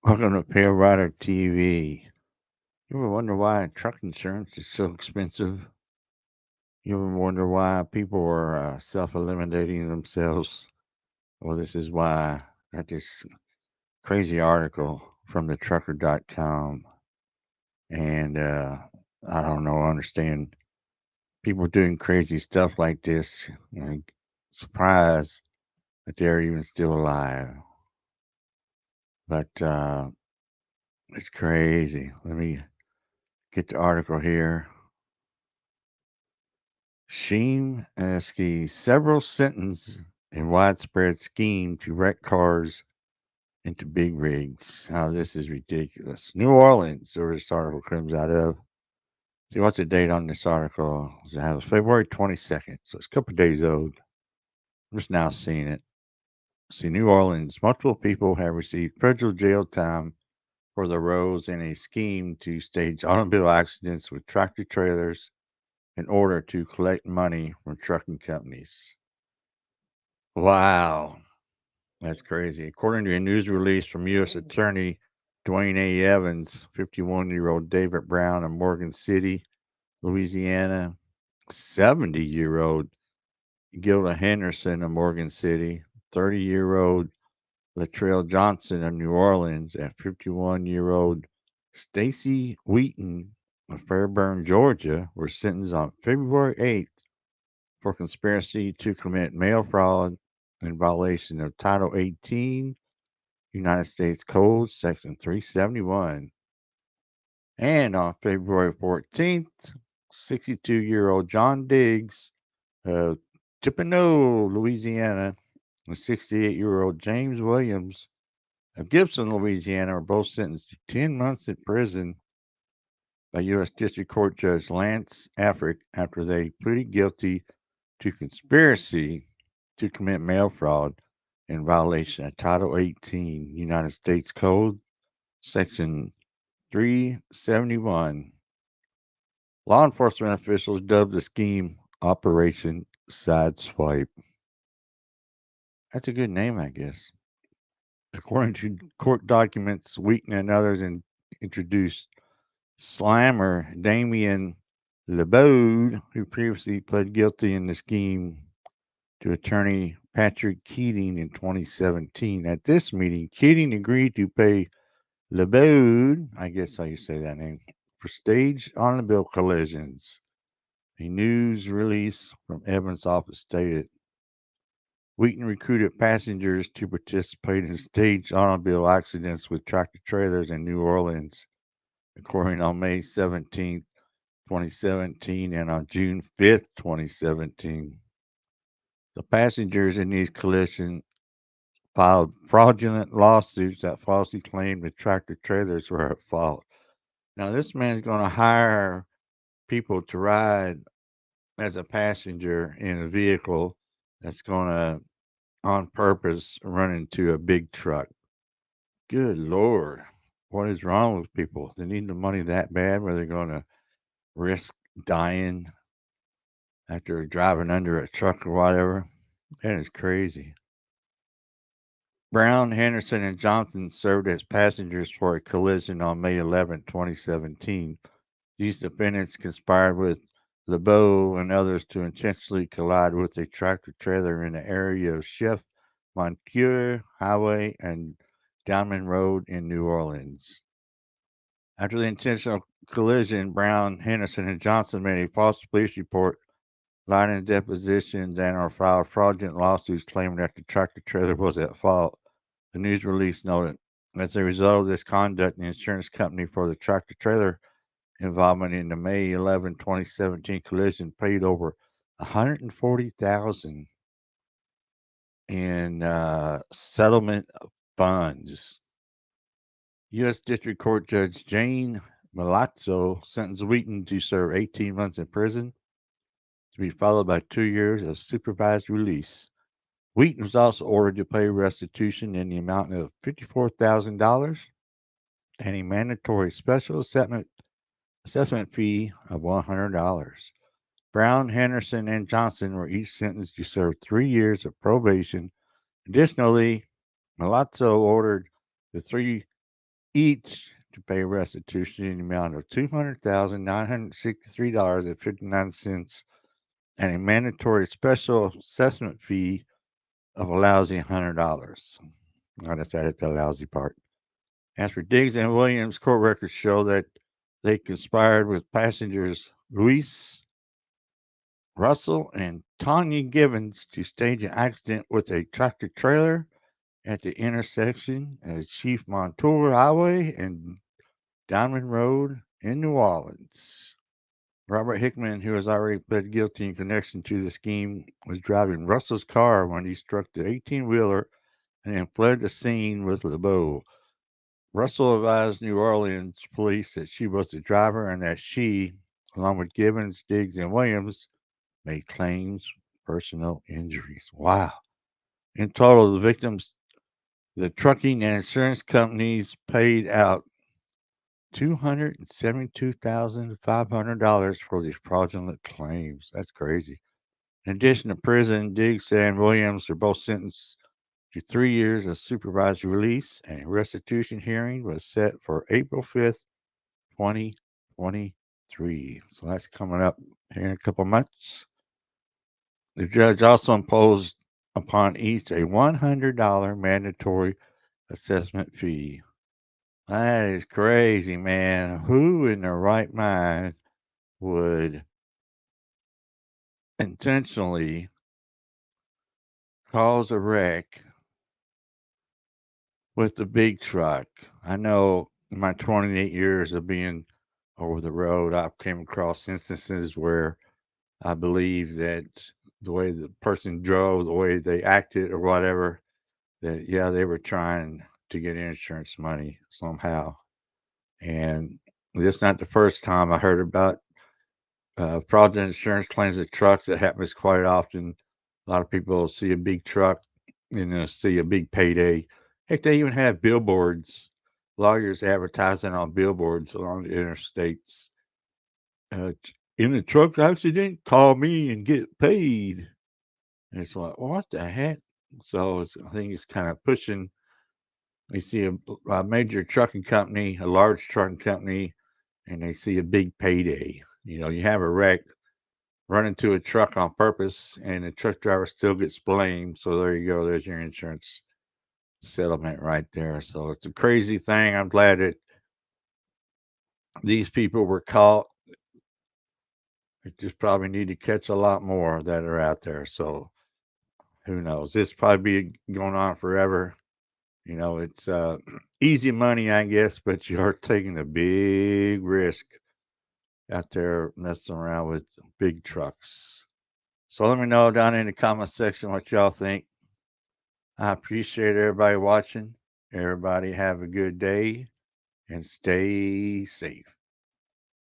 Welcome to PaleriderTV. You ever wonder why truck insurance is so expensive? You ever wonder why people are self-eliminating themselves? Well, this is why. I got this crazy article from the trucker.com, and I don't know, understand people doing crazy stuff like this. Surprised that they're even still alive. But it's crazy. Let me get the article here. Shimsky several sentenced in widespread scheme to wreck cars into big rigs. Now this is ridiculous. New Orleans, where this article comes out of. See, what's the date on this article? It has February 22nd, so it's a couple of days old. I'm just now seeing it. See, New Orleans, multiple people have received federal jail time for their roles in a scheme to stage automobile accidents with tractor trailers in order to collect money from trucking companies. Wow, that's crazy. According to a news release from U.S. Attorney Dwayne A. Evans, 51-year-old David Brown of Morgan City, Louisiana, 70-year-old Gilda Henderson of Morgan City, 30-year-old Latrell Johnson of New Orleans, and 51-year-old Stacy Wheaton of Fairburn, Georgia, were sentenced on February 8th for conspiracy to commit mail fraud in violation of Title 18 United States Code Section 371. And on February 14th, 62-year-old John Diggs of Tippano, Louisiana, and 68-year-old James Williams of Gibson, Louisiana, are both sentenced to 10 months in prison by U.S. District Court Judge Lance Afric after they pleaded guilty to conspiracy to commit mail fraud in violation of Title 18 United States Code Section 371. Law enforcement officials dubbed the scheme Operation Sideswipe. That's a good name, I guess. According to court documents, Wheaton and others introduced slammer Damien LeBeau, who previously pled guilty in the scheme to attorney Patrick Keating in 2017. At this meeting, Keating agreed to pay LeBeau, I guess how you say that name, for staged automobile collisions. A news release from Evans' office stated Wheaton recruited passengers to participate in staged automobile accidents with tractor trailers in New Orleans, according on May 17th, 2017, and on June 5th, 2017. The passengers in these collisions filed fraudulent lawsuits that falsely claimed the tractor trailers were at fault. Now, this man's going to hire people to ride as a passenger in a vehicle that's going to, on purpose, run into a big truck. Good Lord. What is wrong with people? They need the money that bad where they're going to risk dying after driving under a truck or whatever. That is crazy. Brown, Henderson, and Johnson served as passengers for a collision on May 11, 2017. These defendants conspired with LeBeau and others to intentionally collide with a tractor trailer in the area of Chef Moncure Highway and Diamond Road in New Orleans. After the intentional collision, Brown, Henderson, and Johnson made a false police report, lied in depositions, and or filed fraudulent lawsuits claiming that the tractor trailer was at fault. The news release noted, as a result of this conduct, the insurance company for the tractor trailer involvement in the May 11, 2017 collision paid over $140,000 in settlement funds. U.S. District Court Judge Jane Malazzo sentenced Wheaton to serve 18 months in prison, to be followed by 2 years of supervised release. Wheaton was also ordered to pay restitution in the amount of $54,000 and a mandatory special assessment fee of $100. Brown, Henderson, and Johnson were each sentenced to serve 3 years of probation. Additionally, Malazzo ordered the three each to pay restitution in the amount of $200,963.59 and a mandatory special assessment fee of a lousy $100. I just added the lousy part. As for Diggs and Williams, court records show that they conspired with passengers Luis, Russell, and Tanya Gibbons to stage an accident with a tractor trailer at the intersection of Chief Montour Highway and Diamond Road in New Orleans. Robert Hickman, who has already pled guilty in connection to the scheme, was driving Russell's car when he struck the 18-wheeler and then fled the scene with LeBeau. Russell advised New Orleans police that she was the driver and that she, along with Gibbons, Diggs, and Williams, made claims for personal injuries. Wow. In total, the victims, the trucking and insurance companies paid out $272,500 for these fraudulent claims. That's crazy. In addition to prison, Diggs and Williams are both sentenced to 3 years of supervised release, and a restitution hearing was set for April 5th, 2023. So that's coming up here in a couple months. The judge also imposed upon each a $100 mandatory assessment fee. That is crazy, man. Who in their right mind would intentionally cause a wreck with the big truck? I know in my 28 years of being over the road, I've came across instances where I believe that the way the person drove, the way they acted or whatever, that yeah, they were trying to get insurance money somehow. And this is not the first time I heard about fraudulent insurance claims of trucks. That happens quite often. A lot of people see a big truck and see a big payday. Heck, they even have billboards, lawyers advertising on billboards along the interstates. In a truck accident, call me and get paid. And it's like, what the heck? So I think it's kind of pushing. They see a major trucking company, a large trucking company, and they see a big payday. You have a wreck, run into a truck on purpose, and the truck driver still gets blamed. So there you go. There's your insurance settlement right there. So it's a crazy thing. I'm glad that these people were caught. It just probably need to catch a lot more that are out there. So who knows? This probably be going on forever. It's easy money, I guess, but you're taking a big risk out there messing around with big trucks. So let me know down in the comment section what y'all think. I appreciate everybody watching. Everybody have a good day and stay safe.